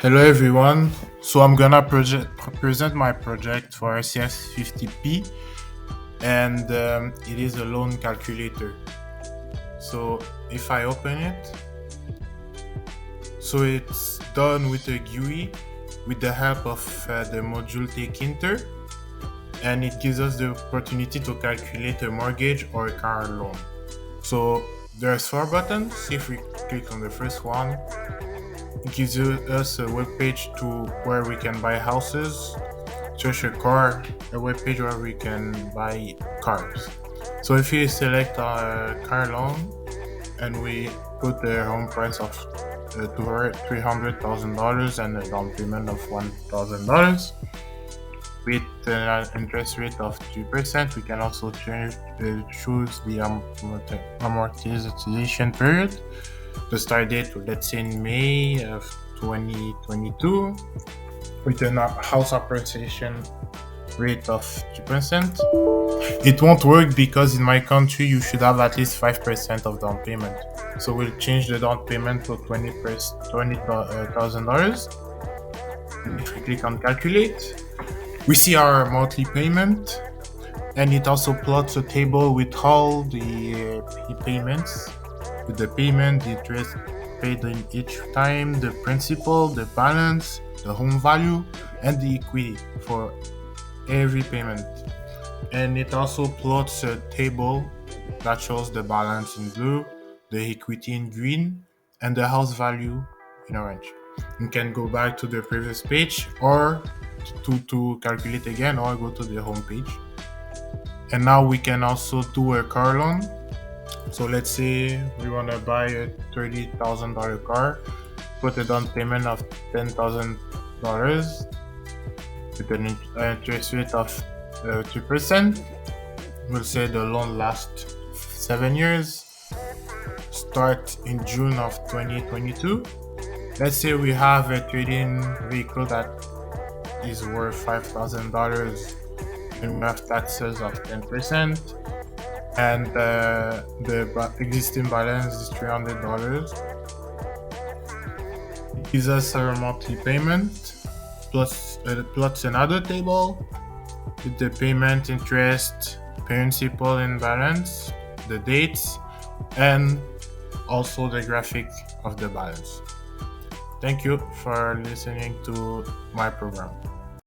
Hello everyone. So I'm gonna present my project for CS50p, and it is a loan calculator. So if I open it, so it's done with a GUI with the help of the module Takinter, and it gives us the opportunity to calculate a mortgage or a car loan. So there's four buttons. If we click on the first one, it gives us a web page to where we can buy houses, search a car, a web page where we can buy cars. So if we select a car loan and we put the home price of $300,000 and a down payment of $1,000 with an interest rate of 3%, we can also choose the amortization period. The start date, let's say in May of 2022, with a house appreciation rate of 3%. It won't work because in my country you should have at least 5% of down payment. So we'll change the down payment to $20,000. If we click on calculate, we see our monthly payment, and it also plots a table with all the payments, with the payment, the interest paid in each time, the principal, the balance, the home value, and the equity for every payment. And it also plots a table that shows the balance in blue, the equity in green, and the house value in orange. You can go back to the previous page or to calculate again, or go to the home page. And now we can also do a car loan. So let's say we want to buy a $30,000 car, put a down payment of $10,000 with an interest rate of 3%. We'll say the loan lasts 7 years, start in June of 2022. Let's say we have a trade-in vehicle that is worth $5,000 and we have taxes of 10%, and the existing balance is $300. It gives us our monthly payment plus another table with the payment, interest, principal, and balance, the dates, and also the graphic of the balance. Thank you for listening to my program.